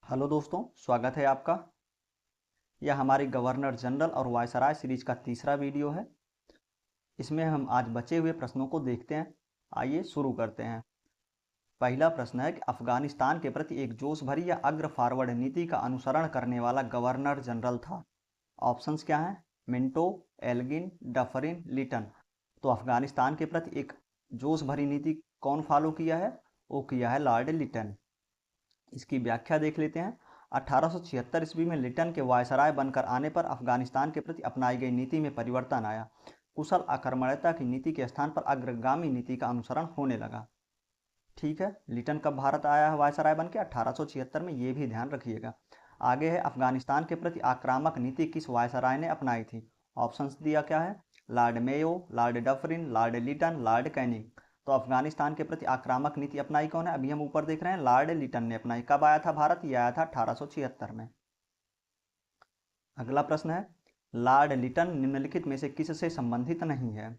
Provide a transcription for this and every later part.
Hello दोस्तों, स्वागत है आपका। यह हमारी गवर्नर जनरल और वायसराय सीरीज का तीसरा वीडियो है। इसमें हम आज बचे हुए प्रश्नों को देखते हैं। आइए शुरू करते हैं। पहला प्रश्न है कि अफगानिस्तान के प्रति एक जोश भरी या अग्र फॉरवर्ड नीति का अनुसरण करने वाला गवर्नर जनरल था। ऑप्शंस क्या हैं? Minto, Elgin, Dufferin, Lytton. तो अफगानिस्तान के प्रति एक जोश भरी नीति कौन फॉलो किया है? वो किया है लॉर्ड लिटन। इसकी व्याख्या देख लेते हैं। 1876 ईस्वी में लिटन के वायसराय बनकर आने पर अफगानिस्तान के प्रति अपनाई गई नीति में परिवर्तन आया। कुशल आक्रमणीयता की नीति के स्थान पर अग्रगामी नीति का अनुसरण होने लगा। ठीक है, लिटन कब भारत आया है वायसराय बन के? 1876 में, ये भी ध्यान रखिएगा। आगे है, अफगानिस्तान के प्रति आक्रामक नीति किस वायसराय ने अपनाई थी? ऑप्शंस दिया क्या है? Lord Mayo, Lord Dufferin, Lord Lytton, Lord Canning. तो अफगानिस्तान के प्रति आक्रामक नीति अपनाई कौन है? अभी हम ऊपर देख रहे हैं, लॉर्ड लिटन ने अपनाई। कब आया था भारत? ये आया था 1876 में। अगला प्रश्न है, लॉर्ड लिटन निम्नलिखित में से किससे संबंधित नहीं है?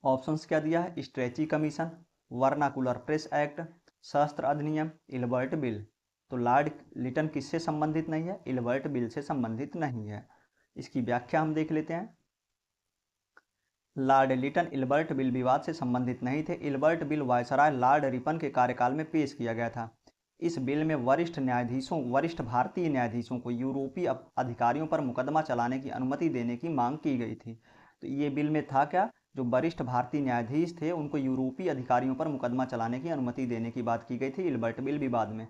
ऑप्शंस क्या दिया है? Stretchy commission, vernacular press act, शस्त्र अधिनियम, इल्बर्ट बिल। तो लॉर्ड लिटन किससे संबंधित नहीं है? इल्बर्ट बिल से संबंधित नहीं है। इसकी व्याख्या हम देख लेते हैं। लॉर्ड लिटन इल्बर्ट बिल विवाद से संबंधित नहीं थे। Ilbert bill viceroy Lord Ripon के कार्यकाल में पेश किया गया था। इस बिल में वरिष्ठ भारतीय न्यायाधीशों को यूरोपीय अधिकारियों पर मुकदमा चलाने की अनुमति देने की मांग की गई थी। तो ये बिल में था क्या? जो वरिष्ठ भारतीय न्यायाधीश थे उनको यूरोपीय अधिकारियों पर मुकदमा चलाने की अनुमति देने की बात की गई थी इल्बर्ट बिल विवाद में।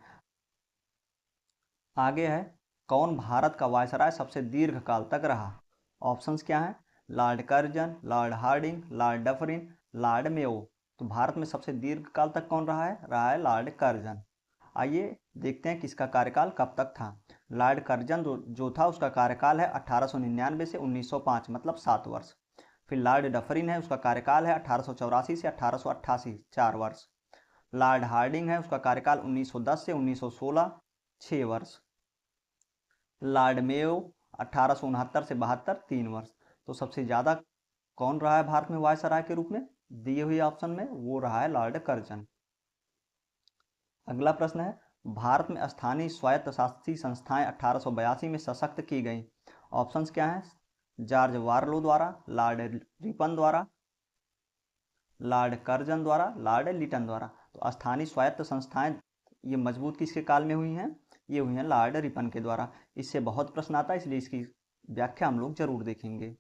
आगे है, कौन भारत का वायसराय सबसे दीर्घ काल तक रहा? ऑप्शंस क्या हैं? Lord Curzon, Lord Hardinge, Lord Dufferin, Lord Mayo. तो भारत में सबसे दीर्घ काल तक कौन रहा है? रहा है लॉर्ड कर्जन। आइए देखते हैं किसका कार्यकाल कब तक था। लॉर्ड कर्जन जो था उसका कार्यकाल है 1899 से 1905, मतलब 7 वर्ष। फिर लॉर्ड डफरिन है, उसका कार्यकाल है 1884 से 1888, 4 वर्ष। लॉर्ड हार्डिंग है, उसका कार्यकाल 1910 से 1916, 6 वर्ष। लॉर्ड मेयो 1869 से 72, 3 वर्ष। तो सबसे ज़्यादा कौन रहा है भारत में वायसराय के रूप में? दिए हुए ऑप्शन में वो रहा है लॉर्ड कर्जन। अगला प्रश्न है, भारत में स्थानीय स्वायत्तशासी संस्थाएं 1882 में सशक्त की गई। ऑप्शंस क्या हैं? जॉर्ज वार्लो द्वारा, लॉर्ड रिपन द्वारा, लॉर्ड कर्जन द्वारा, लॉर्ड लिटन द्वारा। तो स्थानीय स्वायत्त संस्थाएं ये मजबूत किसके काल में हुई हैं? ये हुई हैं लॉर्ड रिपन के द्वारा। इससे बहुत प्रश्न आता है, इसलिए इसकी व्याख्या हम लोग जरूर देखेंगे।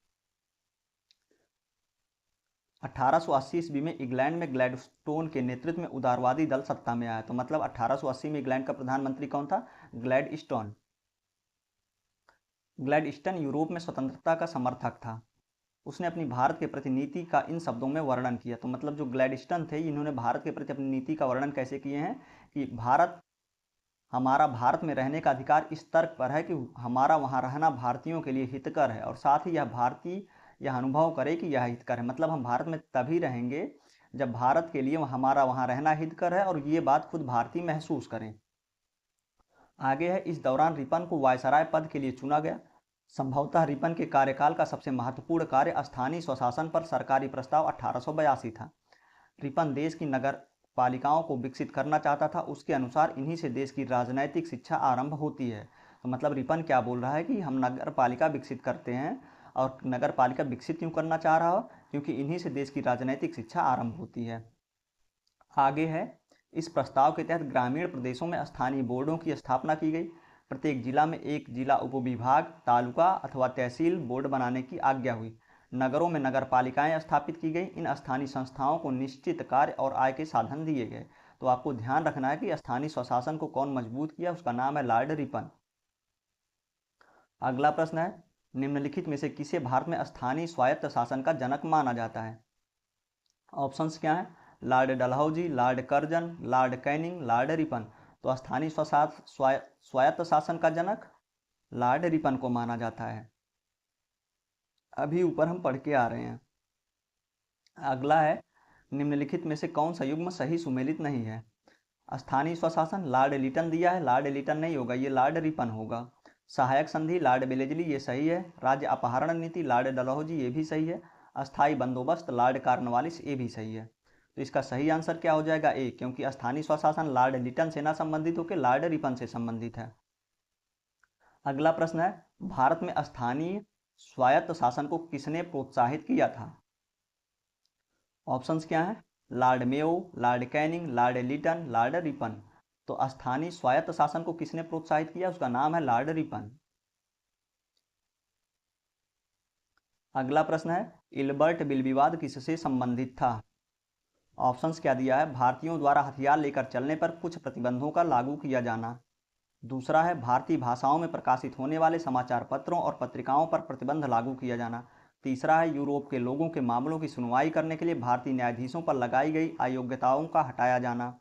1880 ईस्वी में इंग्लैंड में ग्लैडस्टोन के नेतृत्व में उदारवादी दल सत्ता में आया। तो मतलब 1880 में इंग्लैंड का प्रधानमंत्री कौन था? ग्लैडस्टोन। ग्लैडस्टोन यूरोप में स्वतंत्रता का समर्थक था। उसने अपनी भारत के प्रति नीति का इन शब्दों में वर्णन किया। तो मतलब जो ग्लैडस्टोन थे, इन्होंने भारत के प्रति अपनी नीति का वर्णन कैसे किए हैं कि हमारा भारत में रहने का अधिकार इस तर्क पर है कि हमारा वहाँ रहना भारतीयों के लिए हितकर है, और साथ ही यह भारतीय यह अनुभव करे कि यह हितकर है। मतलब हम भारत में तभी रहेंगे जब भारत के लिए हमारा वहाँ रहना हितकर है और ये बात खुद भारतीय महसूस करें। आगे है, इस दौरान रिपन को वायसराय पद के लिए चुना गया। संभवतः रिपन के कार्यकाल का सबसे महत्वपूर्ण कार्य स्थानीय स्वशासन पर सरकारी प्रस्ताव 1882 था। रिपन देश की नगर पालिकाओं को विकसित करना चाहता था। उसके अनुसार इन्हीं से देश की राजनैतिक शिक्षा आरंभ होती है। तो मतलब रिपन क्या बोल रहा है कि हम नगर पालिका विकसित करते हैं, और नगर पालिका विकसित क्यों करना चाह रहा हो? क्योंकि इन्हीं से देश की राजनैतिक शिक्षा आरंभ होती है। आगे है, इस प्रस्ताव के तहत ग्रामीण प्रदेशों में स्थानीय बोर्डों की स्थापना की गई। प्रत्येक जिला में एक जिला उपविभाग, तालुका अथवा तहसील बोर्ड बनाने की आज्ञा हुई। नगरों में नगर पालिकाएं स्थापित की गई। इन स्थानीय संस्थाओं को निश्चित कार्य और आय के साधन दिए गए। तो आपको ध्यान रखना है कि स्थानीय स्वशासन को कौन मजबूत किया? उसका नाम है लॉर्ड रिपन। अगला प्रश्न है, निम्नलिखित में से किसे भारत में स्थानीय स्वायत्त शासन का जनक माना जाता है? ऑप्शंस क्या हैं? Lord Dalhousie, Lord Curzon, Lord Canning, Lord Ripon. तो स्थानीय स्वायत्त शासन का जनक लॉर्ड रिपन को माना जाता है। अभी ऊपर हम पढ़ के आ रहे हैं। अगला है, निम्नलिखित में से कौन सा युग्म सही सुमेलित नहीं है? स्थानीय स्वशासन लॉर्ड लिटन दिया है, लॉर्ड लिटन नहीं होगा, ये लॉर्ड रिपन होगा। सहायक संधि लॉर्ड बेलेजली, ये सही है। राज्य अपहरण नीति लॉर्ड डलहौजी, ये भी सही है। अस्थायी बंदोबस्त लॉर्ड कॉर्नवालिस, ये भी सही है। तो इसका सही आंसर क्या हो जाएगा? ए, क्योंकि स्थानीय स्वशासन लॉर्ड लिटन से ना संबंधित होकर लॉर्ड रिपन से संबंधित है। अगला प्रश्न है, भारत में स्थानीय स्वायत्त शासन को किसने प्रोत्साहित किया था? ऑप्शंस क्या हैं? Lord Mayo, Lord Canning, Lord Lytton, Lord Ripon. तो स्थानीय स्वायत्त शासन को किसने प्रोत्साहित किया? उसका नाम है लॉर्ड रिपन। अगला प्रश्न है, इल्बर्ट बिल विवाद किससे संबंधित था? ऑप्शंस क्या दिया है? भारतीयों द्वारा हथियार लेकर चलने पर कुछ प्रतिबंधों का लागू किया जाना। दूसरा है, भारतीय भाषाओं में प्रकाशित होने वाले समाचार पत्रों और पत्रिकाओं पर प्रतिबंध लागू किया जाना। तीसरा है, यूरोप के लोगों के मामलों की सुनवाई करने के लिए भारतीय न्यायाधीशों पर लगाई गई अयोग्यताओं का हटाया जाना।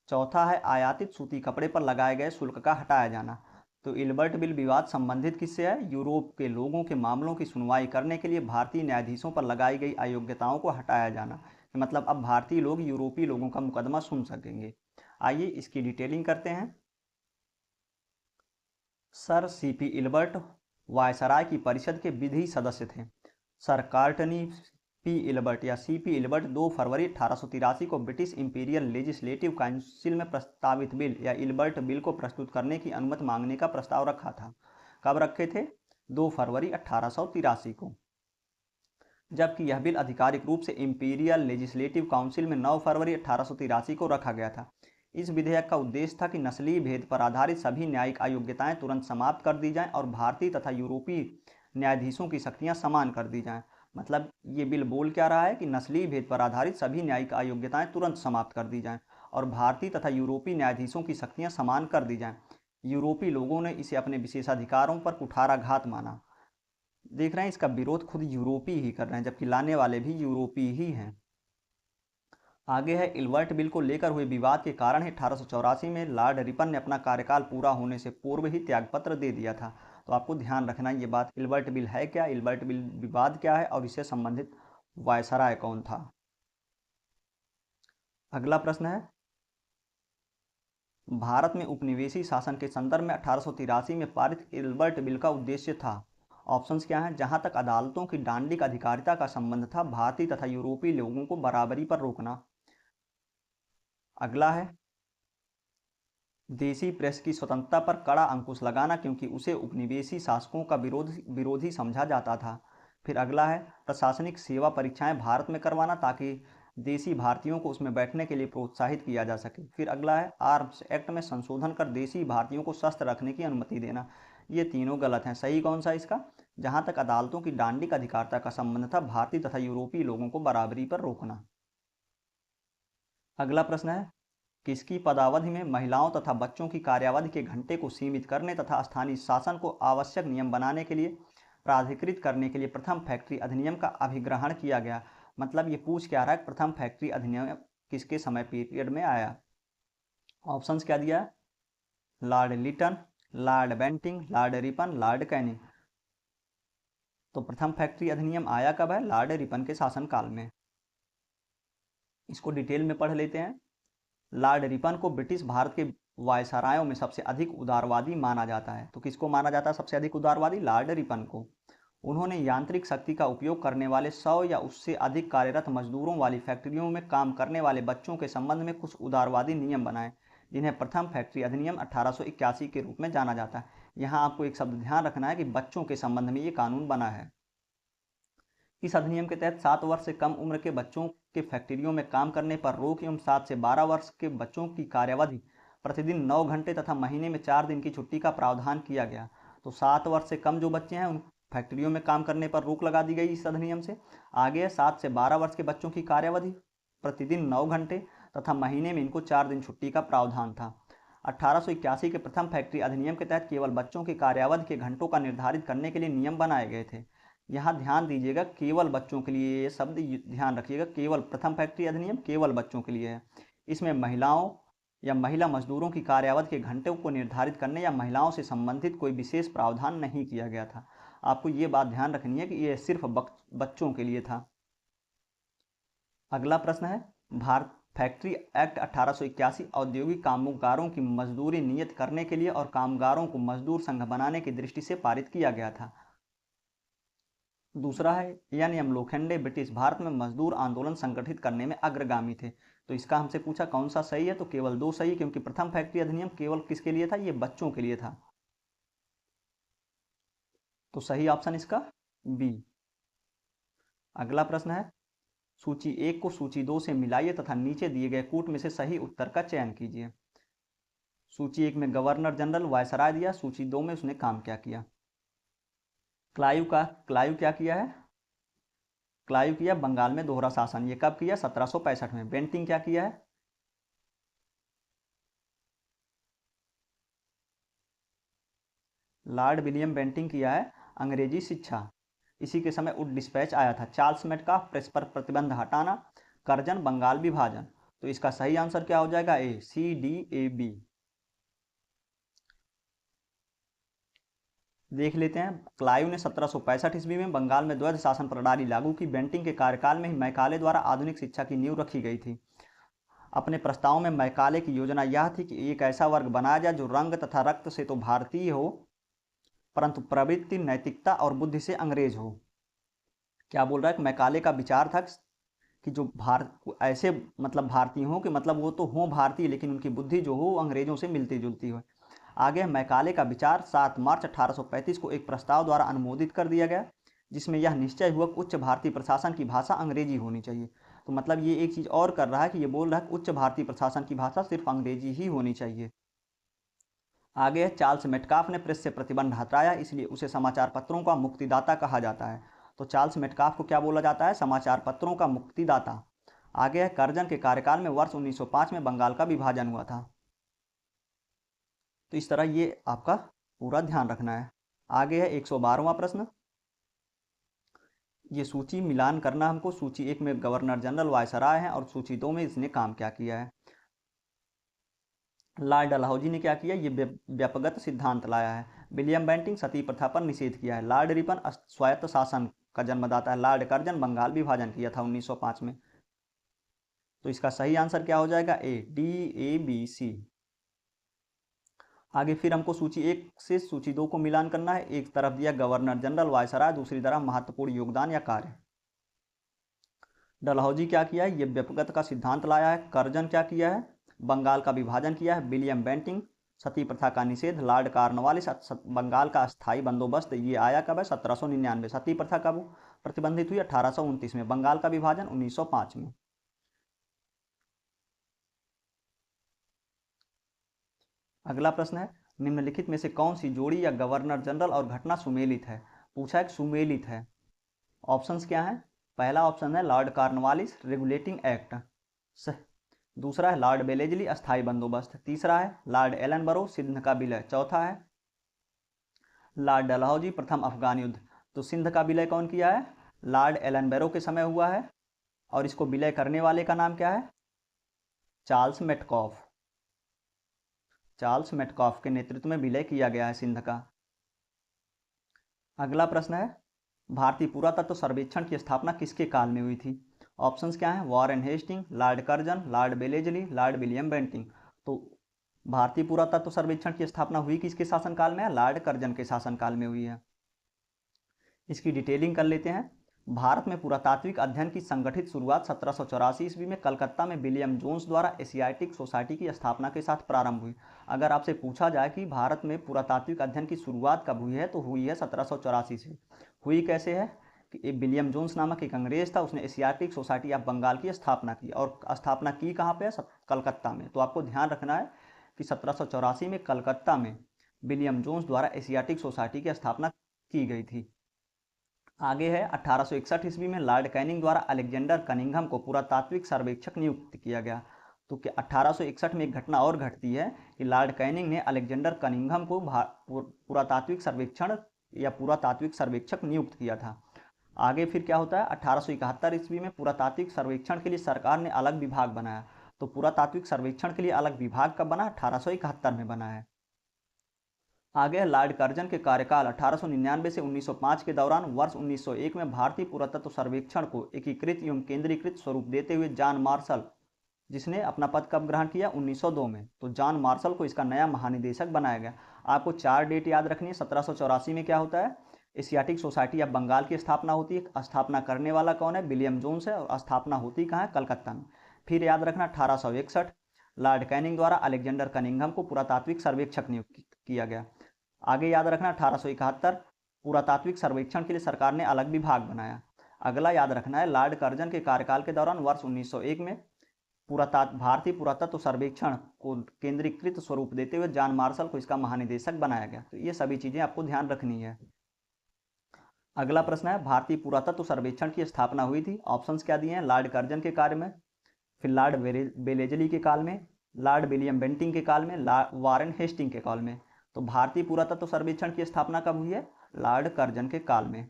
चौथा है, आयातित सूती कपड़े पर लगाए गए शुल्क का हटाया जाना। तो इल्बर्ट बिल विवाद संबंधित किससे है? यूरोप के लोगों के मामलों की सुनवाई करने के लिए भारतीय न्यायाधीशों पर लगाई गई अयोग्यताओं को हटाया जाना। मतलब अब भारतीय लोग यूरोपीय लोगों का मुकदमा सुन सकेंगे। आइए इसकी डिटेलिंग करते हैं। सर सीपी इल्बर्ट वायसराय की परिषद के विधि सदस्य थे। सर कार्टनी पी इल्बर्ट या सीपी इल्बर्ट 2 फरवरी 1883 को ब्रिटिश इंपीरियल लेजिस्लेटिव काउंसिल में प्रस्तावित बिल या इल्बर्ट बिल को प्रस्तुत करने की अनुमति मांगने का प्रस्ताव रखा था। कब रखे थे? 2 फरवरी 1883 को। जबकि यह बिल आधिकारिक रूप से इंपीरियल लेजिस्लेटिव काउंसिल में 9 फरवरी 1883 को रखा गया था। इस विधेयक का उद्देश्य था कि नस्लीय भेद पर आधारित सभी न्यायिक अयोग्यताएं तुरंत समाप्त कर दी जाएं और भारतीय तथा यूरोपीय न्यायाधीशों की शक्तियां समान कर दी जाएं। मतलब ये बिल बोल क्या रहा है कि नस्लीय भेद पर आधारित सभी न्यायिक अयोग्यताएं तुरंत समाप्त कर दी जाएं और भारतीय तथा यूरोपीय न्यायाधीशों की शक्तियां समान कर दी जाएं। यूरोपीय लोगों ने इसे अपने विशेषाधिकारों पर कुठाराघात माना। देख रहे हैं, इसका विरोध खुद यूरोपीय ही कर रहे हैं, जबकि लाने वाले भी यूरोपीय ही हैं। आगे है, इल्बर्ट बिल को लेकर हुए विवाद के कारण ही 1884 में लॉर्ड रिपन ने अपना कार्यकाल पूरा होने से पूर्व ही त्यागपत्र दे दिया था। तो आपको ध्यान रखना ये बात, इल्बर्ट बिल है क्या, इल्बर्ट बिल विवाद क्या है और इससे संबंधित वायसराय कौन था। अगला प्रश्न है, भारत में उपनिवेशी शासन के संदर्भ में 1883 में पारित इल्बर्ट बिल का उद्देश्य था। ऑप्शंस क्या हैं? जहां तक अदालतों की डांडिक अधिकारिता का संबंध था, भारतीय तथा यूरोपीय लोगों को बराबरी पर रोकना। अगला है, देसी प्रेस की स्वतंत्रता पर कड़ा अंकुश लगाना, क्योंकि उसे उपनिवेशी शासकों का विरोधी समझा जाता था। फिर अगला है, प्रशासनिक सेवा परीक्षाएं भारत में करवाना ताकि देसी भारतीयों को उसमें बैठने के लिए प्रोत्साहित किया जा सके। फिर अगला है, आर्म्स एक्ट में संशोधन कर देसी भारतीयों को शस्त्र रखने की अनुमति देना। ये तीनों गलत हैं। सही कौन सा इसका? जहां तक अदालतों की डांडिक अधिकारिता का संबंध था, भारतीय तथा यूरोपीय लोगों को बराबरी पर रोकना। अगला प्रश्न है, किसकी पदावधि में महिलाओं तथा बच्चों की कार्यावधि के घंटे को सीमित करने तथा स्थानीय शासन को आवश्यक नियम बनाने के लिए प्राधिकृत करने के लिए प्रथम फैक्ट्री अधिनियम का अभिग्रहण किया गया? मतलब ये पूछ क्या रहा है, प्रथम फैक्ट्री अधिनियम किसके समय पीरियड में आया? ऑप्शंस क्या दिया है? Lord Lytton, Lord Bentinck, Lord Ripon, Lord Canning. तो प्रथम फैक्ट्री अधिनियम आया कब है? लॉर्ड रिपन के शासनकाल में। इसको डिटेल में पढ़ लेते हैं। लॉर्ड रिपन को ब्रिटिश भारत के वायसरायों में सबसे अधिक उदारवादी माना जाता है। तो किसको माना जाता है सबसे अधिक उदारवादी? लॉर्ड रिपन को। उन्होंने यांत्रिक शक्ति का उपयोग करने वाले 100 या उससे अधिक कार्यरत मजदूरों वाली फैक्ट्रियों में काम करने वाले बच्चों के संबंध में कुछ उदारवादी नियम बनाए, जिन्हें प्रथम फैक्ट्री अधिनियम 1881 के रूप में जाना जाता है। यहाँ आपको एक शब्द ध्यान रखना है कि बच्चों के संबंध में ये कानून बना है। इस अधिनियम के तहत 7 वर्ष से कम उम्र के बच्चों के फैक्ट्रियों में काम करने पर रोक एवं 7 से 12 वर्ष के बच्चों की कार्यावधि प्रतिदिन 9 घंटे तथा महीने में 4 दिन की छुट्टी का प्रावधान किया गया। तो 7 वर्ष से कम जो बच्चे हैं उन फैक्ट्रियों में काम करने पर रोक लगा दी गई इस अधिनियम से। आगे है, 7 से 12 वर्ष के बच्चों की कार्यावधि प्रतिदिन 9 घंटे तथा महीने में इनको 4 दिन छुट्टी का प्रावधान था। 1881 के प्रथम फैक्ट्री अधिनियम के तहत केवल बच्चों की कार्यावधि के घंटों का निर्धारित करने के लिए नियम बनाए गए थे। यहाँ ध्यान दीजिएगा, केवल बच्चों के लिए, ये शब्द ध्यान रखिएगा, केवल प्रथम फैक्ट्री अधिनियम केवल बच्चों के लिए है। इसमें महिलाओं या महिला मजदूरों की कार्यावधि के घंटों को निर्धारित करने या महिलाओं से संबंधित कोई विशेष प्रावधान नहीं किया गया था। आपको ये बात ध्यान रखनी है कि यह सिर्फ बच्चों के लिए था। अगला प्रश्न है, भारत फैक्ट्री एक्ट 1881 औद्योगिक कामगारों की मजदूरी नियत करने के लिए और कामगारों को मजदूर संघ बनाने की दृष्टि से पारित किया गया था। दूसरा है N M Lokhande British Bharat में मजदूर आंदोलन संगठित करने में अग्रगामी थे। तो इसका हमसे पूछा कौन सा सही है, तो केवल दो सही, क्योंकि प्रथम फैक्ट्री अधिनियम केवल किसके लिए था, ये बच्चों के लिए था। तो सही ऑप्शन इसका बी। अगला प्रश्न है सूची 1 को सूची 2 से मिलाइए तथा नीचे दिए गए कूट में से सही उत्तर का चयन कीजिए। सूची 1 में गवर्नर जनरल वायसराय दिया, सूची 2 में उसने काम क्या किया। क्लाइव क्या किया है, क्लाइव किया बंगाल में दोहरा शासन, ये कब किया, 1765 में। बेंटिंग क्या किया है, लॉर्ड विलियम बेंटिंग किया है अंग्रेजी शिक्षा, इसी के समय उड डिस्पैच आया था। चार्ल्स मेटकाफ प्रेस पर प्रतिबंध हटाना, कर्जन बंगाल विभाजन। तो इसका सही आंसर क्या हो जाएगा, ए, सी, डी, ए, बी। देख लेते हैं, क्लाइव ने 1765 ईस्वी में बंगाल में द्वैध शासन प्रणाली लागू की। बेंटिंग के कार्यकाल में ही मैकाले द्वारा आधुनिक शिक्षा की नींव रखी गई थी। अपने प्रस्ताव में मैकाले की योजना यह थी कि एक ऐसा वर्ग बनाया जाए जो रंग तथा रक्त से तो भारतीय हो परंतु प्रवृत्ति, नैतिकता और बुद्धि से अंग्रेज हो। क्या बोल रहा है कि मैकाले का विचार था कि जो ऐसे मतलब भारतीय हो कि मतलब वो तो हो भारतीय लेकिन उनकी बुद्धि जो हो अंग्रेजों से मिलती जुलती हो। आगे मैकाले का विचार 7 मार्च 1835 को एक प्रस्ताव द्वारा अनुमोदित कर दिया गया, जिसमें यह निश्चय हुआ कि उच्च भारतीय प्रशासन की भाषा अंग्रेजी होनी चाहिए। तो मतलब ये एक चीज़ और कर रहा है कि ये बोल रहा है कि उच्च भारतीय प्रशासन की भाषा सिर्फ अंग्रेजी ही होनी चाहिए। आगे है चार्ल्स मेटकाफ ने प्रेस से प्रतिबंध हटाया, इसलिए उसे समाचार पत्रों का मुक्तिदाता कहा जाता है। तो चार्ल्स मेटकाफ को क्या बोला जाता है, समाचार पत्रों का मुक्तिदाता। आगे है कर्जन के कार्यकाल में वर्ष 1905 में बंगाल का विभाजन हुआ था। तो इस तरह ये आपका पूरा ध्यान रखना है। आगे है 112वां प्रश्न, ये सूची मिलान करना हमको। सूची 1 में गवर्नर जनरल वायसराय हैं और सूची 2 में इसने काम क्या किया है। लॉर्ड डलहौजी ने क्या किया, ये व्यापकगत सिद्धांत लाया है। विलियम बेंटिंग सती प्रथा पर निषेध किया है। लॉर्ड रिपन स्वायत्त शासन का जन्मदाता है। लॉर्ड कर्जन बंगाल विभाजन किया था 1905 में। तो इसका सही आंसर क्या हो जाएगा, ए, डी, ए, बी, सी। आगे फिर हमको सूची 1 से सूची 2 को मिलान करना है। एक तरफ दिया गवर्नर जनरल वायसराय, दूसरी तरफ महत्वपूर्ण योगदान या कार्य। डलहौजी क्या किया है, ये व्यापकगत का सिद्धांत लाया है। कर्जन क्या किया है, बंगाल का विभाजन किया है। विलियम बेंटिंग सती प्रथा का निषेध। लॉर्ड कॉर्नवालिस बंगाल का अस्थायी बंदोबस्त। ये आया कब है, 1799। सती प्रथा कब प्रतिबंधित हुई, 1829 में। बंगाल का विभाजन 1905 में। अगला प्रश्न है निम्नलिखित में से कौन सी जोड़ी या गवर्नर जनरल और घटना सुमेलित है। पूछा है सुमेलित है। ऑप्शंस क्या हैं, पहला ऑप्शन है लॉर्ड कॉर्नवालिस रेगुलेटिंग एक्ट, दूसरा है लॉर्ड बेलेजली अस्थायी बंदोबस्त, तीसरा है लॉर्ड एलनबरो सिंध का विलय, चौथा है लॉर्ड डलहौजी प्रथम अफगान युद्ध। तो सिंध का विलय कौन किया है, लॉर्ड एलनबरो के समय हुआ है और इसको विलय करने वाले का नाम क्या है, चार्ल्स मेटकॉफ। चार्ल्स मेटकॉफ के नेतृत्व में विलय किया गया है सिंध का। अगला प्रश्न है भारतीय पुरातत्व सर्वेक्षण की स्थापना किसके काल में हुई थी। ऑप्शंस क्या हैं, Warren Hastings, Lord Curzon, Lord Wellesley, Lord William Bentinck. तो भारतीय पुरातत्व सर्वेक्षण की स्थापना हुई किसके शासनकाल में है, लॉर्ड कर्जन के शासनकाल में हुई है। इसकी डिटेलिंग कर लेते हैं। भारत में पुरातात्विक अध्ययन की संगठित शुरुआत 1784 ईस्वी में कलकत्ता में विलियम जोन्स द्वारा एशियाटिक सोसाइटी की स्थापना के साथ प्रारंभ हुई। अगर आपसे पूछा जाए कि भारत में पुरातात्विक अध्ययन की शुरुआत कब हुई है, तो हुई है 1784 से। हुई कैसे है कि एक विलियम जोन्स नामक एक अंग्रेज था, उसने एशियाटिक सोसाइटी ऑफ बंगाल की स्थापना की। और स्थापना की कहाँ पे है, कलकत्ता में। तो आपको ध्यान रखना है कि 1784 में कलकत्ता में विलियम जोन्स द्वारा एशियाटिक सोसाइटी की स्थापना की गई थी। आगे है 1861 ईस्वी में लॉर्ड कैनिंग द्वारा अलेक्जेंडर कनिंघम को पुरातात्विक सर्वेक्षक नियुक्त किया गया। तो क्या 1861 में एक घटना और घटती है कि लॉर्ड कैनिंग ने अलेक्जेंडर कनिंघम को पुरातात्विक सर्वेक्षण या पुरातात्विक सर्वेक्षक नियुक्त किया था। आगे फिर क्या होता है, 1871 ईस्वी में पुरातात्विक सर्वेक्षण के लिए सरकार ने अलग विभाग बनाया। तो पुरातात्विक सर्वेक्षण के लिए अलग विभाग कब बना, 1871 में बना है। आगे लॉर्ड कर्जन के कार्यकाल 1899 से 1905 के दौरान वर्ष 1901 में भारतीय पुरातत्व सर्वेक्षण को एकीकृत एवं केंद्रीकृत स्वरूप देते हुए जॉन मार्शल, जिसने अपना पद कब ग्रहण किया, 1902 में। तो जॉन मार्शल को इसका नया महानिदेशक बनाया गया। आपको 4 डेट याद रखनी है। 1784 में क्या होता है एशियाटिक सोसाइटी ऑफ बंगाल की स्थापना होती है। स्थापना करने वाला कौन है? विलियम जोन्स है। और स्थापना होती कहाँ है? कलकत्ता में। फिर याद रखना 1861 लॉर्ड कैनिंग द्वारा अलेक्जेंडर कनिंघम को पुरातात्विक सर्वेक्षक नियुक्त किया गया। आगे याद रखना 1871 पुरातात्विक सर्वेक्षण के लिए सरकार ने अलग विभाग बनाया। अगला याद रखना है लॉर्ड कर्जन के कार्यकाल के दौरान वर्ष 1901 में भारतीय पुरातत्व सर्वेक्षण को केंद्रीकृत स्वरूप देते हुए जॉन मार्शल को इसका महानिदेशक बनाया गया। तो ये सभी चीजें आपको ध्यान रखनी है। अगला प्रश्न है भारतीय पुरातत्व सर्वेक्षण की स्थापना हुई थी। ऑप्शंस क्या दिए हैं? लॉर्ड कर्जन के काल में, फिर लॉर्ड बेलेजली के काल में, लॉर्ड विलियम बेंटिंग के काल में, वारेन हेस्टिंग के काल में। तो भारतीय पुरातत्व सर्वेक्षण की स्थापना कब हुई है? लॉर्ड कर्जन के काल में।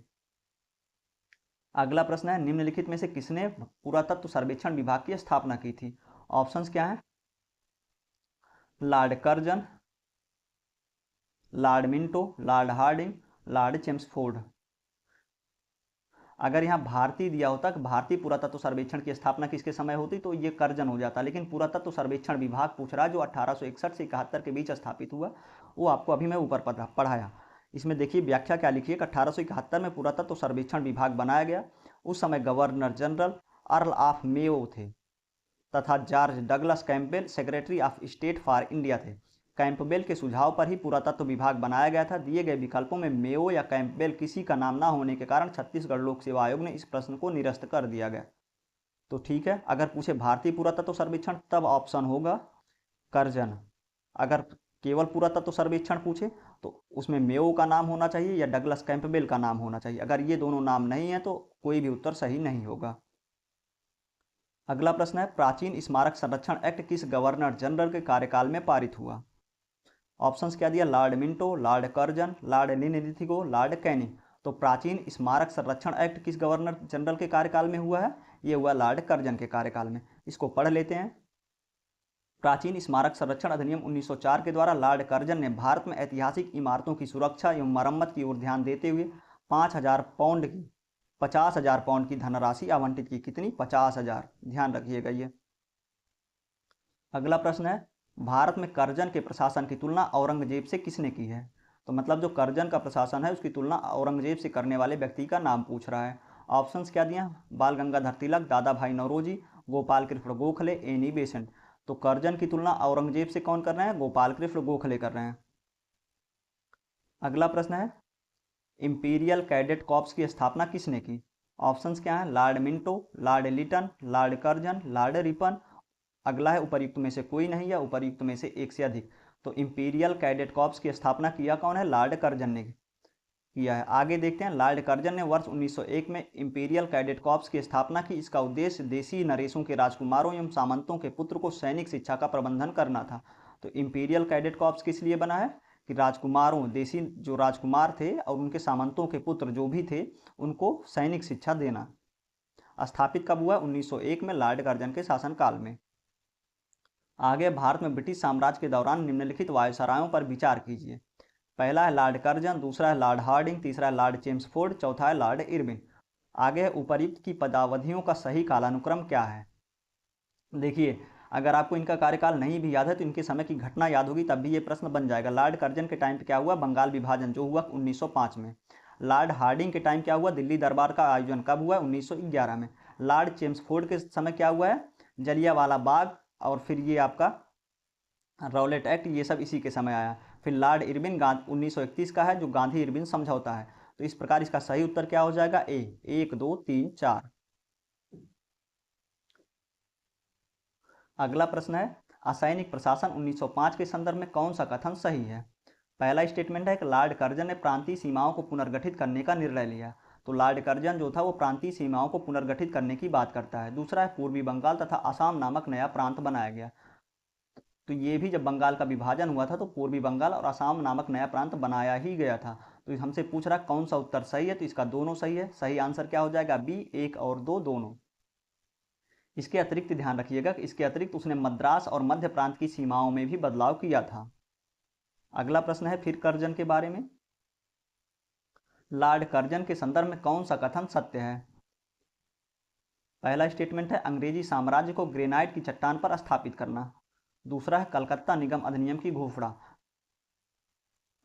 अगला प्रश्न है निम्नलिखित में से किसने पुरातत्व सर्वेक्षण विभाग की स्थापना की थी? ऑप्शंस क्या है? Lord Curzon, Lord Minto, Lord Hardinge, Lord Chelmsford. अगर यहाँ भारतीय दिया होता कि भारतीय पुरातत्व सर्वेक्षण की स्थापना किसके समय होती तो ये कर्जन हो जाता, लेकिन पुरातत्व सर्वेक्षण विभाग पूछ रहा है जो 1861 से 71 के बीच स्थापित हुआ, वो आपको अभी मैं ऊपर पढ़ाया। इसमें देखिए व्याख्या क्या लिखी है कि 1871 में पुरातत्व सर्वेक्षण विभाग बनाया गया। उस समय governor general earl of Mayo थे तथा George Douglas Campbell secretary of state for India थे। कैंपबेल के सुझाव पर ही पुरातत्व विभाग बनाया गया था। दिए गए विकल्पों में मेयो या कैंपबेल किसी का नाम ना होने के कारण छत्तीसगढ़ लोक सेवा आयोग ने इस प्रश्न को निरस्त कर दिया गया। तो ठीक है, अगर पूछे भारतीय पुरातत्व सर्वेक्षण तब ऑप्शन होगा कर्जन। अगर केवल पुरातत्व सर्वेक्षण पूछे तो उसमें मेयो का नाम होना चाहिए या डगलस कैंपबेल का नाम होना चाहिए। अगर ये दोनों नाम नहीं है तो कोई भी उत्तर सही नहीं होगा। अगला प्रश्न है प्राचीन स्मारक संरक्षण एक्ट किस गवर्नर जनरल के कार्यकाल में पारित हुआ? ऑप्शंस क्या दिया? Lord Minto, Lord Curzon, Lord Linlithgow, Lord Canning. तो प्राचीन स्मारक संरक्षण एक्ट किस गवर्नर जनरल के कार्यकाल में हुआ है? ये हुआ लॉर्ड कर्जन के कार्यकाल में। इसको पढ़ लेते हैं। प्राचीन स्मारक संरक्षण अधिनियम 1904 के द्वारा लॉर्ड कर्जन ने भारत में ऐतिहासिक इमारतों की सुरक्षा एवं मरम्मत की ओर ध्यान देते हुए 50,000 पाउंड की धनराशि आवंटित की। कितनी? 50,000। ध्यान रखिएगा ये। अगला प्रश्न है भारत में कर्जन के प्रशासन की तुलना औरंगजेब से किसने की है? तो मतलब जो कर्जन का प्रशासन है उसकी तुलना औरंगजेब से करने वाले व्यक्ति का नाम पूछ रहा है। ऑप्शंस क्या दिया? बाल गंगाधर तिलक, दादा भाई नौरोजी, गोपाल कृष्ण गोखले, एनी बेसेंट। तो कर्जन की तुलना औरंगजेब से कौन कर रहे हैं? गोपाल कृष्ण गोखले कर रहे हैं। अगला प्रश्न है इंपीरियल कैडेट कॉर्प्स की स्थापना किसने की? ऑप्शंस क्या है? Lord Minto, Lord Lytton, Lord Curzon, Lord Ripon. अगला है उपर्युक्त में से कोई नहीं या उपर्युक्त में से एक से अधिक। तो इंपीरियल कैडेट कॉर्प्स की स्थापना किया कौन है? लॉर्ड कर्जन ने किया है। आगे देखते हैं लॉर्ड कर्जन ने वर्ष 1901 में इंपीरियल कैडेट कॉर्प्स की स्थापना की। इसका उद्देश्य देसी नरेशों के राजकुमारों एवं सामंतों के पुत्र को सैनिक शिक्षा का प्रबंधन करना था। तो इंपीरियल कैडेट कॉर्प्स किस लिए बना है? कि राजकुमारों, देसी जो राजकुमार थे और उनके सामंतों के पुत्र जो भी थे उनको सैनिक शिक्षा देना। स्थापित कब हुआ? 1901 में लॉर्ड कर्जन के शासनकाल में। आगे भारत में ब्रिटिश साम्राज्य के दौरान निम्नलिखित वायसरायों पर विचार कीजिए। पहला है लॉर्ड कर्जन, दूसरा है लॉर्ड हार्डिंग, तीसरा है लॉर्ड चेम्सफोर्ड, चौथा है लॉर्ड इरविन। आगे है उपर्युक्त की पदावधियों का सही कालानुक्रम क्या है? देखिए अगर आपको इनका कार्यकाल नहीं भी याद है तो इनके समय की घटना याद होगी तब भी ये प्रश्न बन जाएगा। लॉर्ड कर्जन के टाइम पे क्या हुआ? बंगाल विभाजन जो हुआ 1905 में। लॉर्ड हार्डिंग के टाइम क्या हुआ? दिल्ली दरबार का आयोजन कब हुआ? 1911 में। लॉर्ड चेम्सफोर्ड के समय क्या हुआ है? जलियांवाला बाग और फिर ये आपका रॉलेट एक्ट, ये सब इसी के समय आया। फिर लॉर्ड इरविन 1931 का है जो गांधी इरविन समझौता है। तो इस प्रकार इसका सही उत्तर क्या हो जाएगा? ए। 1 2 3 4। अगला प्रश्न है असैनिक प्रशासन 1905 के संदर्भ में कौन सा कथन सही है? पहला स्टेटमेंट है कि लॉर्ड कर्जन ने प्रांतीय सीमाओं को पुनर्गठित करने का निर्णय लिया। तो लॉर्ड कर्जन जो था वो प्रांतीय सीमाओं को पुनर्गठित करने की बात करता है। दूसरा है पूर्वी बंगाल तथा असम नामक नया प्रांत बनाया गया। तो ये भी जब बंगाल का विभाजन हुआ था तो पूर्वी बंगाल और असम नामक नया प्रांत बनाया ही गया था। तो हमसे पूछ रहा कौन सा उत्तर सही है? तो इसका दोनों सही है। सही आंसर क्या हो जाएगा? बी। 1 और 2 दोनों। इसके अतिरिक्त ध्यान रखिएगा कि इसके अतिरिक्त उसने मद्रास और मध्य प्रांत की सीमाओं में भी बदलाव किया था। अगला प्रश्न है फिर कर्जन के बारे में। लॉर्ड कर्जन के संदर्भ में कौन सा कथन सत्य है? पहला स्टेटमेंट है अंग्रेजी साम्राज्य को ग्रेनाइट की चट्टान पर स्थापित करना। दूसरा है कलकत्ता निगम अधिनियम की घोषणा।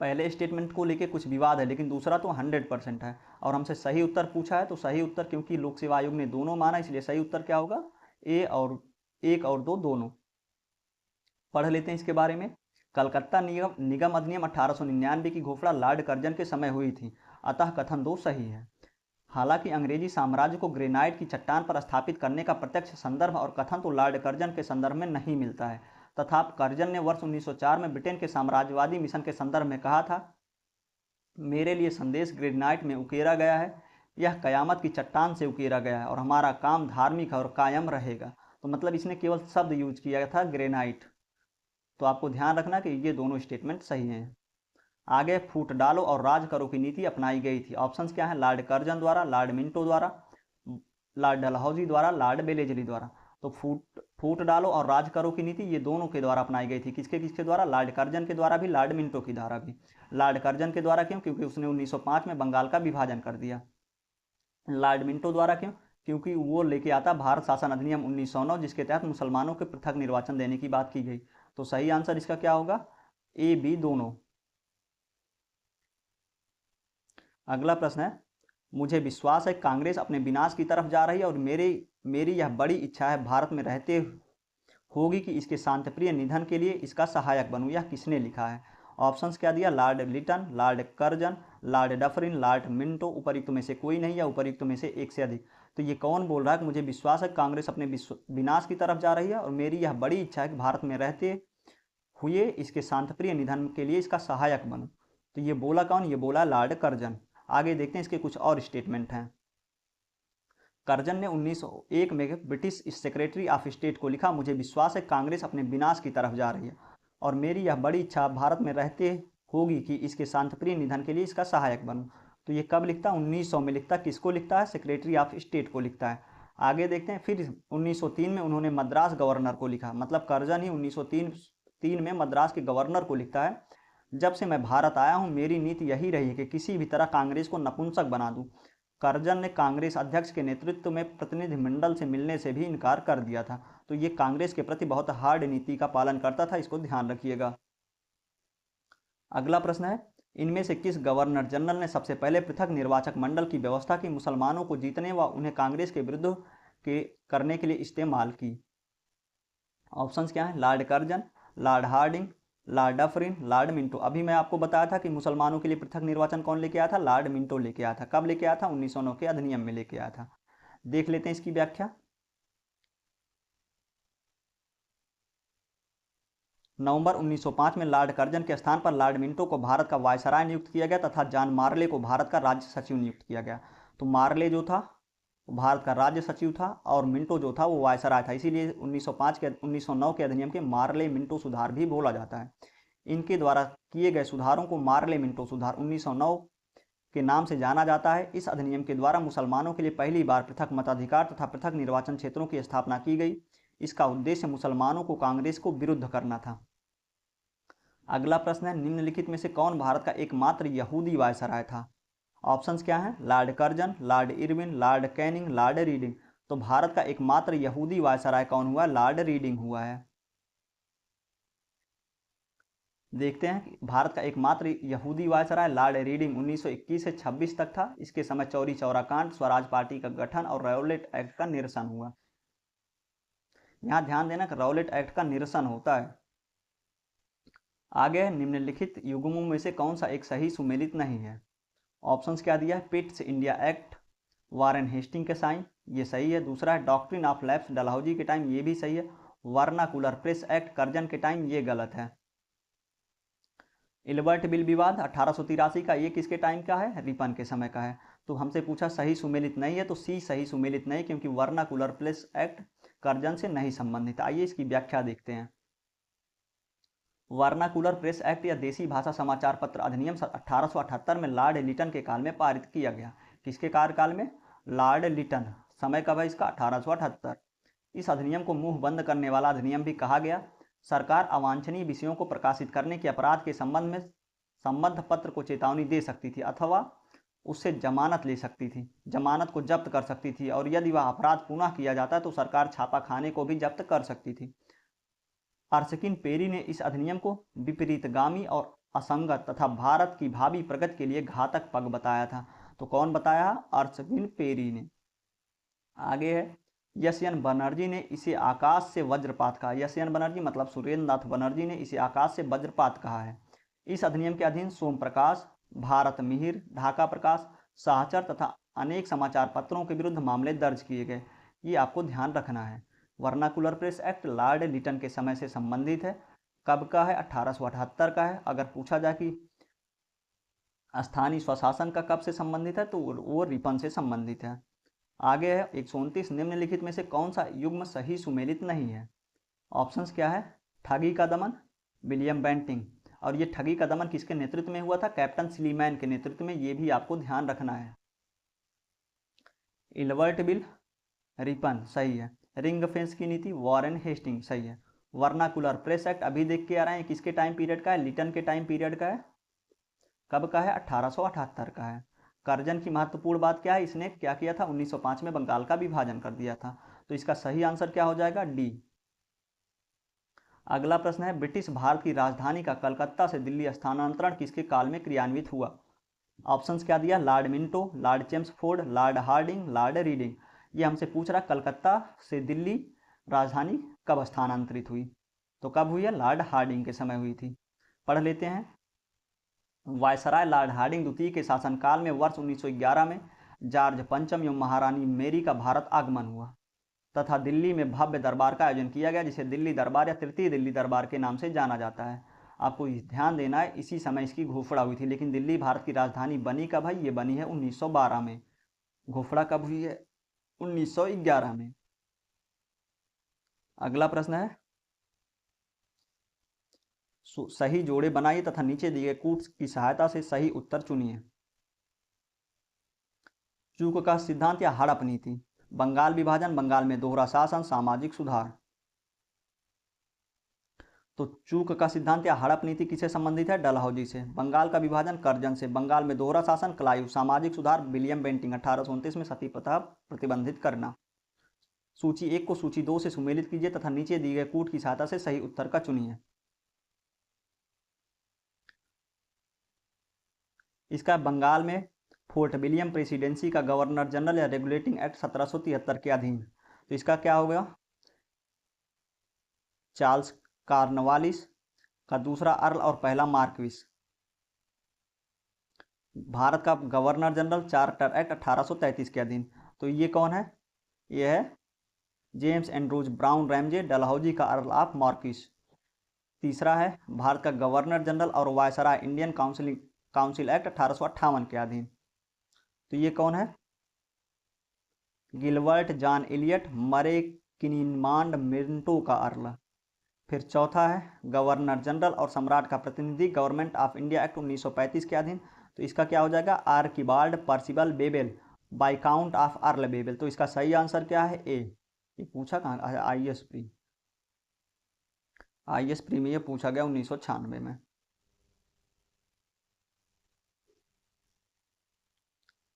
पहले स्टेटमेंट को लेके कुछ विवाद है, लेकिन दूसरा तो 100% है। और हमसे सही उत्तर पूछा है, तो सही उत्तर, क्योंकि लोक सेवा आयोग ने दोनों माना, इसलिए सही उत्तर क्या होगा, ए और 1 और 2 दोनों। पढ़ लेते हैं इसके बारे में। कलकत्ता निगम अधिनियम 1899 की घोषणा लॉर्ड कर्जन के समय हुई थी, अतः कथन 2 सही है। हालांकि अंग्रेजी साम्राज्य को ग्रेनाइट की चट्टान पर स्थापित करने का प्रत्यक्ष संदर्भ और कथन तो लॉर्ड कर्जन के संदर्भ में नहीं मिलता है, तथा कर्जन ने वर्ष 1904 में ब्रिटेन के साम्राज्यवादी मिशन के संदर्भ में कहा था, मेरे लिए संदेश ग्रेनाइट में उकेरा गया है, यह कयामत की चट्टान से उकेरा गया है और हमारा काम धार्मिक और कायम रहेगा। तो मतलब इसने केवल शब्द यूज किया था ग्रेनाइट। तो आपको ध्यान रखना कि ये दोनों स्टेटमेंट सही हैं। आगे फूट डालो और राज करो की नीति अपनाई गई थी। ऑप्शंस क्या है, लॉर्ड कर्जन द्वारा, लॉर्ड मिंटो द्वारा, लॉर्ड डलहौजी द्वारा, लॉर्ड बेलेजली द्वारा। तो फूट डालो और राज करो की नीति ये दोनों के द्वारा अपनाई गई थी। किसके किसके द्वारा, लॉर्ड कर्जन के द्वारा भी, लॉर्ड मिंटो के द्वारा भी। लॉर्ड कर्जन के द्वारा क्यों, क्योंकि उसने 1905 में बंगाल का विभाजन कर दिया। लॉर्ड मिंटो द्वारा क्यों, क्योंकि वो लेके आता भारत शासन अधिनियम 1909, जिसके तहत मुसलमानों के पृथक निर्वाचन देने की बात की गई। तो सही आंसर इसका क्या होगा, ए बी दोनों। अगला प्रश्न है, मुझे विश्वास है कांग्रेस अपने विनाश की तरफ जा रही है और मेरी यह बड़ी इच्छा है भारत में रहते होगी कि इसके शांतिप्रिय निधन के लिए इसका सहायक बनूं। यह किसने लिखा है? ऑप्शंस क्या दिया, Lord Lytton, Lord Curzon, Lord Dufferin, Lord Minto. उपयुक्त में से कोई नहीं या उपयुक्त में से एक से अधिक। तो ये कौन बोल रहा है कि मुझे विश्वास है कांग्रेस अपने विनाश की तरफ जा रही है और मेरी यह बड़ी इच्छा है कि भारत में रहते हुए इसके शांतिप्रिय निधन के लिए इसका सहायक बनूं। तो ये बोला कौन, ये बोला लॉर्ड कर्जन। आगे देखते हैं इसके कुछ और स्टेटमेंट हैं। कर्जन ने 1901 में ब्रिटिश सेक्रेटरी ऑफ स्टेट को लिखा, मुझे विश्वास है कांग्रेस अपने विनाश की तरफ जा रही है और मेरी यह बड़ी इच्छा भारत में रहते होगी कि इसके शांतिप्रिय निधन के लिए इसका सहायक बनूं। तो ये कब लिखता है, 1900 में लिखता है। किसको लिखता है, सेक्रेटरी ऑफ स्टेट को लिखता है। आगे देखते हैं, फिर 1903 में उन्होंने मद्रास गवर्नर को लिखा। मतलब कर्जन ही 1903 में मद्रास के गवर्नर को लिखता है, जब से मैं भारत आया हूं मेरी नीति यही रही है कि किसी भी तरह कांग्रेस को नपुंसक बना दूं। कर्जन ने कांग्रेस अध्यक्ष के नेतृत्व में प्रतिनिधिमंडल से मिलने से भी इनकार कर दिया था। तो ये कांग्रेस के प्रति बहुत हार्ड नीति का पालन करता था, इसको ध्यान रखिएगा। अगला प्रश्न है, इनमें से किस गवर्नर जनरल ने सबसे पहले पृथक निर्वाचक मंडल की व्यवस्था की मुसलमानों को जीतने व उन्हें कांग्रेस के विरुद्ध करने के लिए इस्तेमाल की? ऑप्शंस क्या है, Lord Curzon, Lord Hardinge, Lord Dufferin, Lord Minto. अभी मैं आपको बताया था कि मुसलमानों के लिए पृथक निर्वाचन कौन लेके आया था, लॉर्ड मिंटो लेके आया था। कब लेके आया था, 1909 के अधिनियम में लेके आया था। देख लेते हैं इसकी व्याख्या। नवंबर 1905 में लॉर्ड कर्जन के स्थान पर लॉर्ड मिंटो को भारत का वायसराय नियुक्त किया गया तथा जॉन मार्ले को भारत का राज्य सचिव नियुक्त किया गया। तो मार्ले जो था वो भारत का राज्य सचिव था और मिंटो जो था वो वायसराय था, इसीलिए 1909 के अधिनियम के मार्ले मिंटो सुधार भी बोला जाता है। इनके द्वारा किए गए सुधारों को मार्ले मिंटो सुधार 1909 के नाम से जाना जाता है। इस अधिनियम के द्वारा मुसलमानों के लिए पहली बार पृथक मताधिकार तथा पृथक निर्वाचन क्षेत्रों की स्थापना की गई। इसका उद्देश्य मुसलमानों को कांग्रेस को विरुद्ध करना था। अगला प्रश्न है, निम्नलिखित में से कौन भारत का एकमात्र यहूदी वायसराय था? ऑप्शंस क्या हैं, Lord Curzon, Lord Irwin, Lord Canning, Lord reading. तो भारत का एकमात्र यहूदी वायसराय कौन हुआ, लॉर्ड रीडिंग हुआ है। देखते हैं कि भारत का एकमात्र यहूदी वायसराय लॉर्ड रीडिंग 1921 से 26 तक था। इसके समय चौरी चौरा कांड, स्वराज पार्टी का गठन और रॉलेट एक्ट का निरसन हुआ। यहां ध्यान देना कि रॉलेट एक्ट का निरसन होता है। आगे, निम्नलिखित युग्मों में से कौन सा एक सही सुमेलित नहीं है? ऑप्शंस क्या दिया है, Pitt's India Act, Warren Hastings के साइन, ये सही है। दूसरा है डॉक्ट्रिन ऑफ लैप्स डलहौजी के टाइम, ये भी सही है। वर्नाकुलर प्रेस एक्ट कर्जन के टाइम, ये गलत है। इल्बर्ट बिल विवाद 1883 का, ये किसके टाइम का है, रिपन के समय का है। तो हमसे पूछा सही सुमेलित नहीं है, तो सी सही सुमेलित नहीं, क्योंकि वर्नाकुलर प्रेस एक्ट कर्जन से नहीं संबंधित। आइए इसकी व्याख्या देखते हैं। वर्नाकुलर प्रेस एक्ट या देसी भाषा समाचार पत्र अधिनियम 1878 में लॉर्ड लिटन के काल में पारित किया गया। किसके कार्यकाल में, लॉर्ड लिटन। समय कब है इसका, 1878। इस अधिनियम को मुंह बंद करने वाला अधिनियम भी कहा गया। सरकार अवांछनीय विषयों को प्रकाशित करने के अपराध के संबंध में संबद्ध पत्र को चेतावनी दे सकती थी अथवा उससे जमानत ले सकती थी, जमानत को जब्त कर सकती थी, और यदि वह अपराध पुनः किया जाता तो सरकार छापाखाने को भी जब्त कर सकती थी। अर्सकिन पेरी ने इस अधिनियम को विपरीतगामी और असंगत तथा भारत की भावी प्रगति के लिए घातक पग बताया था। तो कौन बताया? अर्चविन पेरी ने। आगे है, यशयन बनर्जी ने इसे आकाश से वज्रपात कहा। यशयन बनर्जी मतलब सुरेंद्र नाथ बनर्जी ने इसे आकाश से वज्रपात कहा है। इस अधिनियम के अधीन सोम प्रकाश, भारत मिहिर, ढाका प्रकाश, साहचर तथा अनेक समाचार पत्रों के विरुद्ध मामले दर्ज किए गए। ये आपको ध्यान रखना है। Vernacular press act Lord Lytton के समय से संबंधित है। कब का है? 1878 का है। अगर पूछा जाए कि स्थानीय स्वशासन का कब से संबंधित है तो वो रिपन से संबंधित है। आगे है 129 निम्नलिखित में से कौन सा युग्म सही सुमेलित नहीं है? ऑप्शंस क्या है? ठगी का दमन, विलियम बेंटिंग। और ये ठगी का दमन किसके नेतृत्व में हुआ था? कैप्टन स्लीमैन के नेतृत्व में। ये भी आपको ध्यान रखना है। इल्बर्ट बिल, रिपन, सही है। रिंग फेंस की नीति, वॉरेन हेस्टिंग, सही है। वर्नाकुलर प्रेस एक्ट अभी देख के आ रहे हैं किसके टाइम पीरियड का है? लिटन के टाइम पीरियड का है। कब का है? 1878 का है। कर्जन की महत्वपूर्ण बात क्या है? इसने क्या किया था? 1905 में बंगाल का विभाजन कर दिया था। तो इसका सही आंसर क्या हो जाएगा? डी। अगला प्रश्न है, ब्रिटिश भारत की राजधानी का कलकत्ता से दिल्ली स्थानांतरण किसके काल में क्रियान्वित हुआ? ऑप्शंस क्या दिया? Lord Minto, Lord Chelmsford, Lord Hardinge, Lord Reading. ये हमसे पूछ रहा कलकत्ता से दिल्ली राजधानी कब स्थानांतरित हुई? तो कब हुई है? लॉर्ड हार्डिंग के समय हुई थी। पढ़ लेते हैं। वायसराय लॉर्ड हार्डिंग द्वितीय के शासनकाल में वर्ष 1911 में जॉर्ज पंचम एवं महारानी मेरी का भारत आगमन हुआ तथा दिल्ली में भव्य दरबार का आयोजन किया गया, जिसे दिल्ली दरबार या तृतीय दिल्ली दरबार के नाम से जाना जाता है। आपको ध्यान देना है, इसी समय इसकी घोषणा हुई थी। लेकिन दिल्ली भारत की राजधानी बनी कब है? ये बनी है 1912 में। घोषणा कब हुई है? 1911 में। अगला प्रश्न है, सही जोड़े बनाइए तथा नीचे दिए गए कूट की सहायता से सही उत्तर चुनिए। चूक का सिद्धांत या हड़प नीति, बंगाल विभाजन, बंगाल में दोहरा शासन, सामाजिक सुधार। तो चूक का सिद्धांत या हड़प नीति किससे संबंधित है? डलहौजी से। बंगाल का विभाजन कर्जन से। बंगाल में दोहरा शासन क्लाइव। सामाजिक सुधार विलियम बेंटिंग 1829 में सती प्रथा प्रतिबंधित करना। सूची 1 को सूची 2 से सुमेलित कीजिए तथा नीचे दिए गए कूट की सहायता से सही उत्तर का चुनिए। इसका बंगाल में फोर्ट विलियम प्रेसिडेंसी का गवर्नर जनरल या रेगुलेटिंग एक्ट 1773 के अधीन। तो इसका क्या हो गया? चार्ल्स कार्नवालिस का दूसरा अर्ल और पहला मार्क्विस। भारत का गवर्नर जनरल चार्टर एक्ट 1833 के अधीन। तो ये कौन है? ये है James Andrews brown Ramsay, Dalhousie का अर्ल ऑफ मार्क्विस। तीसरा है भारत का गवर्नर जनरल और वायसराय इंडियन काउंसिल एक्ट 1858 के अधीन। तो ये कौन है? गिलबर्ट जॉन एलियट मरे किनीमांड मिंटो का अर्ल। फिर चौथा है गवर्नर जनरल और सम्राट का प्रतिनिधि, गवर्नमेंट ऑफ इंडिया एक्ट 1935 के अधीन। तो इसका क्या हो जाएगा? Archibald Percival Wavell, viscount of earl Wavell. तो इसका सही आंसर क्या है? ए। ये पूछा कहाँ है? आईएएस प्री में ये पूछा गया 1996 में।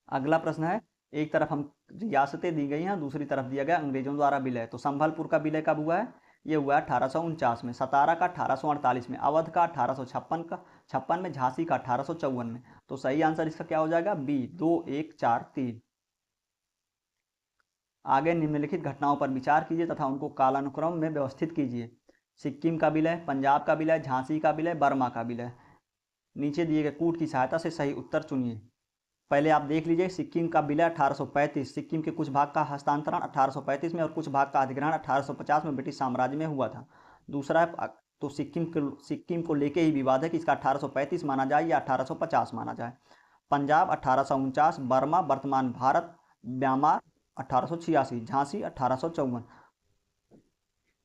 अगला प्रश्न है, एक तरफ हम रियासतें दी गई हैं, दूसरी तरफ दिया गया अंग्रेजों द्वारा विलय। तो संभलपुर का विलय कब हुआ है? ये हुआ है 1849 में। सतारा का 1848 में। अवध का 1856 में। झांसी का 1854 में। तो सही आंसर इसका क्या हो जाएगा? बी, 2, 1, 4, 3। आगे निम्नलिखित घटनाओं पर विचार कीजिए तथा उनको कालानुक्रम में व्यवस्थित कीजिए। सिक्किम का विलय, पंजाब का विलय, झांसी का विलय, बर्मा का विलय। नीचे दिए गए कूट की सहायता से सही उत्तर चुनिए। पहले आप देख लीजिए, सिक्किम का विलय 1835, सिक्किम के कुछ भाग का हस्तांतरण 1835 में और कुछ भाग का अधिग्रहण 1850 में ब्रिटिश साम्राज्य में हुआ था। दूसरा तो सिक्किम को लेके ही विवाद है कि इसका 1835 माना जाए या 1850 माना जाए। पंजाब 1849, बर्मा वर्तमान भारत, म्यांमार 1886, झांसी 1854।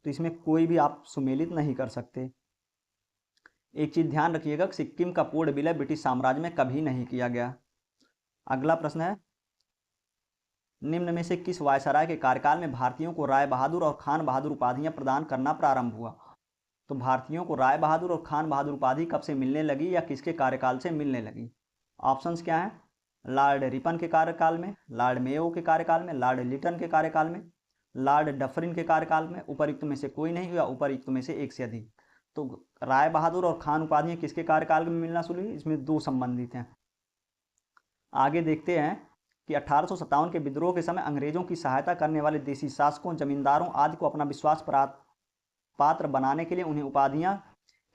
तो इसमें कोई भी आप सुमेलित नहीं कर सकते। एक चीज ध्यान रखिएगा, सिक्किम का पूर्ण विलय ब्रिटिश साम्राज्य में कभी नहीं किया गया। अगला प्रश्न है, निम्न में से किस वायसराय के कार्यकाल में भारतीयों को राय बहादुर और खान बहादुर उपाधियां प्रदान करना प्रारंभ हुआ? तो भारतीयों को राय बहादुर और खान बहादुर उपाधि कब से मिलने लगी या किसके कार्यकाल से मिलने लगी? ऑप्शंस क्या हैं? लॉर्ड रिपन के कार्यकाल में, लॉर्ड मेयो के कार्यकाल में, लॉर्ड लिटन के कार्यकाल में, लॉर्ड डफरिन के कार्यकाल में, उपयुक्त में से कोई नहीं या उपयुक्त में से एक से अधिक। तो राय बहादुर और खान उपाधियां किसके कार्यकाल में मिलना शुरू हुई? इसमें दो संबंधित हैं। आगे देखते हैं कि 1857 के विद्रोह के समय अंग्रेजों की सहायता करने वाले देसी शासकों, जमींदारों आदि को अपना विश्वास पात्र बनाने के लिए उन्हें उपाधियां,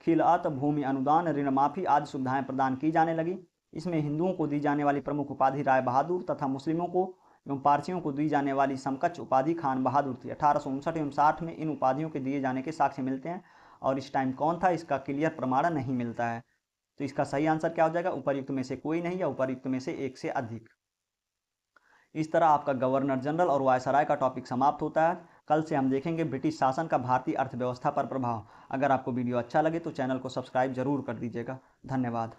खिलात, भूमि अनुदान, ऋण माफी आदि सुविधाएं प्रदान की जाने लगी। इसमें हिंदुओं को दी जाने वाली प्रमुख उपाधि राय बहादुर तथा मुस्लिमों को एवं पारसियों को दी जाने वाली समकक्ष उपाधि खान बहादुर थी। 1859 एवं 60 में इन उपाधियों के दिए जाने के साक्ष्य मिलते हैं, और इस टाइम कौन था इसका क्लियर प्रमाण नहीं मिलता है। तो इसका सही आंसर क्या हो जाएगा? उपर्युक्त में से कोई नहीं, या उपर्युक्त में से एक से अधिक। इस तरह आपका गवर्नर जनरल और वायसराय का टॉपिक समाप्त होता है। कल से हम देखेंगे ब्रिटिश शासन का भारतीय अर्थव्यवस्था पर प्रभाव। अगर आपको वीडियो अच्छा लगे तो चैनल को सब्सक्राइब जरूर कर दीजिएगा। धन्यवाद।